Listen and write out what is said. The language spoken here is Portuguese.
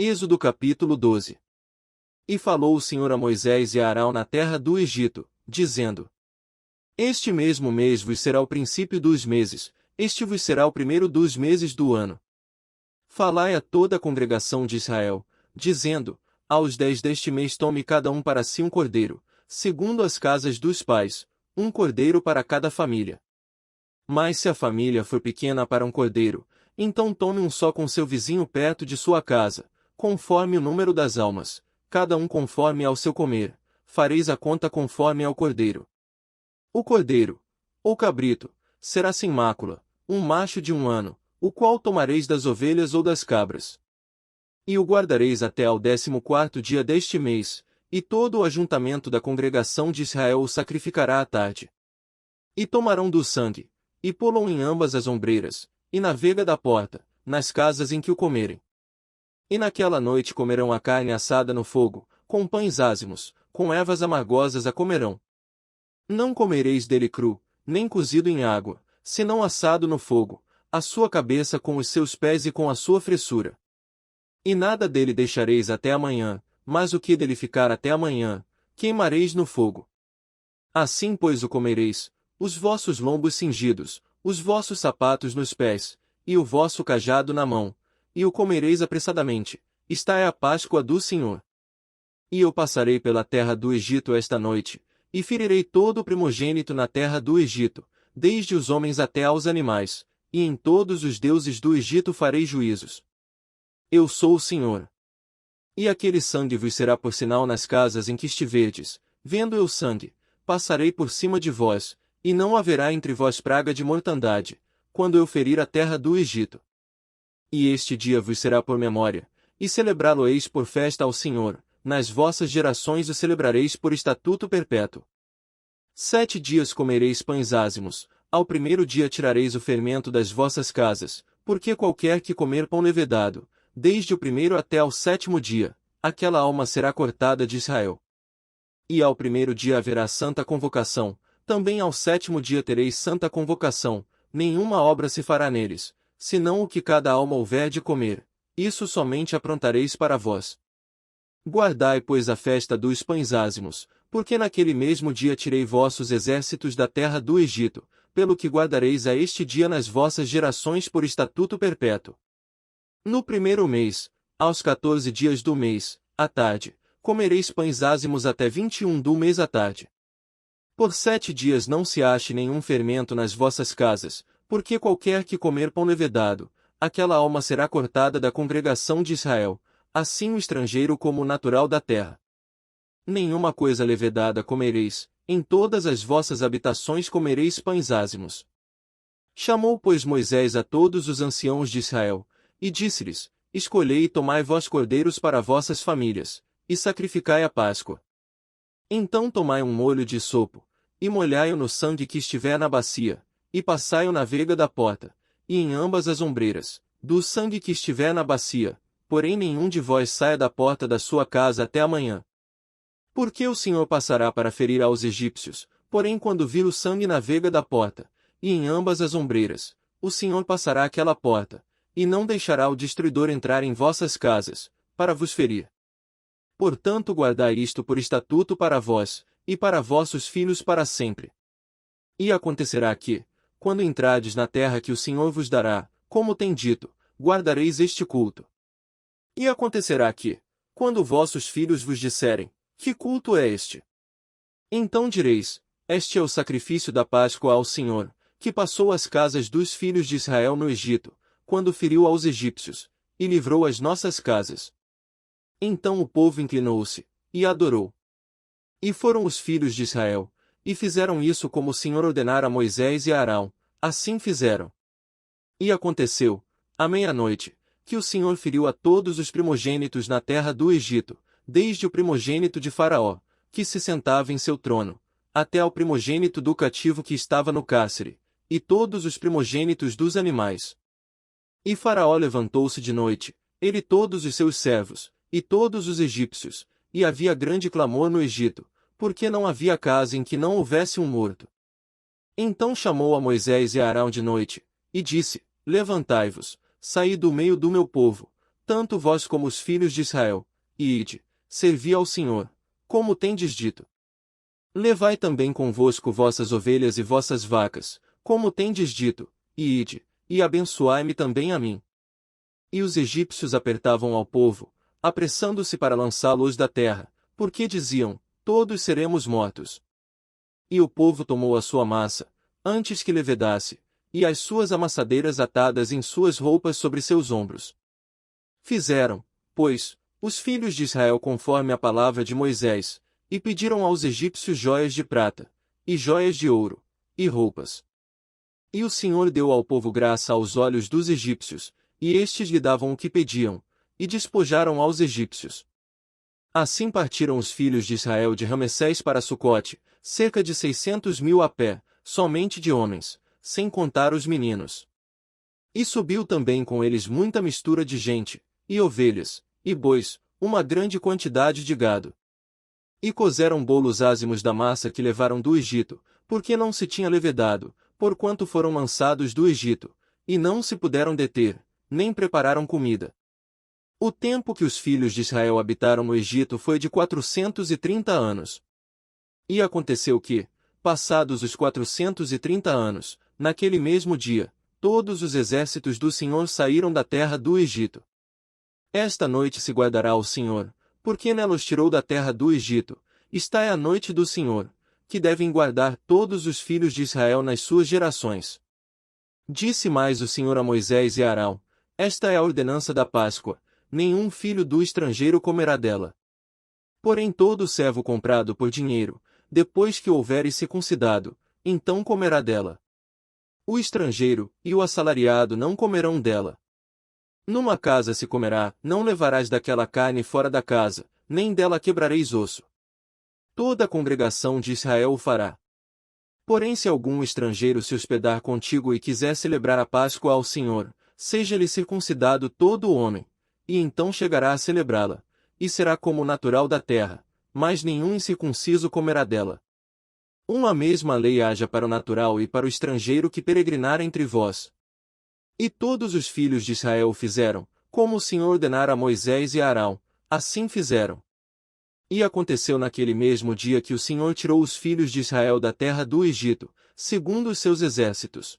Êxodo capítulo 12. E falou o Senhor a Moisés e a Arão na terra do Egito, dizendo: Este mesmo mês vos será o princípio dos meses, este vos será o primeiro dos meses do ano. Falai a toda a congregação de Israel, dizendo: Aos 10 deste mês tome cada um para si um cordeiro, segundo as casas dos pais, um cordeiro para cada família. Mas se a família for pequena para um cordeiro, então tome um só com seu vizinho perto de sua casa, conforme o número das almas, cada um conforme ao seu comer, fareis a conta conforme ao cordeiro. O cordeiro, ou cabrito, será sem mácula, um macho de 1 ano, o qual tomareis das ovelhas ou das cabras. E o guardareis até ao 14º dia deste mês, e todo o ajuntamento da congregação de Israel o sacrificará à tarde. E tomarão do sangue, e pô-lo em ambas as ombreiras, e na vega da porta, nas casas em que o comerem. E naquela noite comerão a carne assada no fogo, com pães ázimos, com ervas amargosas a comerão. Não comereis dele cru, nem cozido em água, senão assado no fogo, a sua cabeça com os seus pés e com a sua fressura. E nada dele deixareis até amanhã, mas o que dele ficar até amanhã, queimareis no fogo. Assim pois o comereis, os vossos lombos cingidos, os vossos sapatos nos pés, e o vosso cajado na mão, e o comereis apressadamente, esta é a Páscoa do Senhor. E eu passarei pela terra do Egito esta noite, e ferirei todo o primogênito na terra do Egito, desde os homens até aos animais, e em todos os deuses do Egito farei juízos. Eu sou o Senhor. E aquele sangue vos será por sinal nas casas em que estiverdes, vendo eu sangue, passarei por cima de vós, e não haverá entre vós praga de mortandade, quando eu ferir a terra do Egito. E este dia vos será por memória, e celebrá-lo-eis por festa ao Senhor, nas vossas gerações o celebrareis por estatuto perpétuo. 7 dias comereis pães ázimos, ao primeiro dia tirareis o fermento das vossas casas, porque qualquer que comer pão levedado, desde o primeiro até ao 7º dia, aquela alma será cortada de Israel. E ao primeiro dia haverá santa convocação, também ao 7º dia tereis santa convocação, nenhuma obra se fará neles, senão o que cada alma houver de comer, isso somente aprontareis para vós. Guardai, pois, a festa dos pães ázimos, porque naquele mesmo dia tirei vossos exércitos da terra do Egito, pelo que guardareis a este dia nas vossas gerações por estatuto perpétuo. No primeiro mês, aos 14 dias do mês, à tarde, comereis pães ázimos até 21 do mês à tarde. Por 7 dias não se ache nenhum fermento nas vossas casas, porque qualquer que comer pão levedado, aquela alma será cortada da congregação de Israel, assim o estrangeiro como o natural da terra. Nenhuma coisa levedada comereis, em todas as vossas habitações comereis pães ázimos. Chamou, pois, Moisés a todos os anciãos de Israel, e disse-lhes: Escolhei e tomai vós cordeiros para vossas famílias, e sacrificai a Páscoa. Então tomai um molho de sopo, e molhai-o no sangue que estiver na bacia, e passai-o na vega da porta, e em ambas as ombreiras, do sangue que estiver na bacia, porém nenhum de vós saia da porta da sua casa até amanhã. Porque o Senhor passará para ferir aos egípcios, porém quando vir o sangue na vega da porta, e em ambas as ombreiras, o Senhor passará aquela porta, e não deixará o destruidor entrar em vossas casas, para vos ferir. Portanto guardai isto por estatuto para vós, e para vossos filhos para sempre. E acontecerá que, quando entrardes na terra que o Senhor vos dará, como tem dito, guardareis este culto. E acontecerá que, quando vossos filhos vos disserem: Que culto é este? Então direis: Este é o sacrifício da Páscoa ao Senhor, que passou as casas dos filhos de Israel no Egito, quando feriu aos egípcios, e livrou as nossas casas. Então o povo inclinou-se, e adorou. E foram os filhos de Israel, e fizeram isso como o Senhor ordenara a Moisés e a Arão, assim fizeram. E aconteceu, à meia-noite, que o Senhor feriu a todos os primogênitos na terra do Egito, desde o primogênito de Faraó, que se sentava em seu trono, até ao primogênito do cativo que estava no cárcere, e todos os primogênitos dos animais. E Faraó levantou-se de noite, ele e todos os seus servos, e todos os egípcios, e havia grande clamor no Egito, porque não havia casa em que não houvesse um morto. Então chamou a Moisés e a Arão de noite, e disse: Levantai-vos, saí do meio do meu povo, tanto vós como os filhos de Israel, e ide, servi ao Senhor, como tendes dito. Levai também convosco vossas ovelhas e vossas vacas, como tendes dito, e ide, e abençoai-me também a mim. E os egípcios apertavam ao povo, apressando-se para lançá-los da terra, porque diziam, todos seremos mortos. E o povo tomou a sua massa, antes que levedasse, e as suas amassadeiras atadas em suas roupas sobre seus ombros. Fizeram, pois, os filhos de Israel conforme a palavra de Moisés, e pediram aos egípcios joias de prata, e joias de ouro, e roupas. E o Senhor deu ao povo graça aos olhos dos egípcios, e estes lhe davam o que pediam, e despojaram aos egípcios. Assim partiram os filhos de Israel de Ramessés para Sucote, cerca de 600.000 a pé, somente de homens, sem contar os meninos. E subiu também com eles muita mistura de gente, e ovelhas, e bois, uma grande quantidade de gado. E cozeram bolos ázimos da massa que levaram do Egito, porque não se tinha levedado, porquanto foram lançados do Egito, e não se puderam deter, nem prepararam comida. O tempo que os filhos de Israel habitaram no Egito foi de 430 anos. E aconteceu que, passados os 430 anos, naquele mesmo dia, todos os exércitos do Senhor saíram da terra do Egito. Esta noite se guardará ao Senhor, porque nela os tirou da terra do Egito, está é a noite do Senhor, que devem guardar todos os filhos de Israel nas suas gerações. Disse mais o Senhor a Moisés e a Arão, esta é a ordenança da Páscoa, nenhum filho do estrangeiro comerá dela. Porém todo servo comprado por dinheiro, depois que houver circuncidado, então comerá dela. O estrangeiro e o assalariado não comerão dela. Numa casa se comerá, não levarás daquela carne fora da casa, nem dela quebrareis osso. Toda a congregação de Israel o fará. Porém se algum estrangeiro se hospedar contigo e quiser celebrar a Páscoa ao Senhor, seja-lhe circuncidado todo o homem, e então chegará a celebrá-la, e será como o natural da terra, mas nenhum incircunciso comerá dela. Uma mesma lei haja para o natural e para o estrangeiro que peregrinar entre vós. E todos os filhos de Israel fizeram, como o Senhor ordenara a Moisés e a Arão, assim fizeram. E aconteceu naquele mesmo dia que o Senhor tirou os filhos de Israel da terra do Egito, segundo os seus exércitos.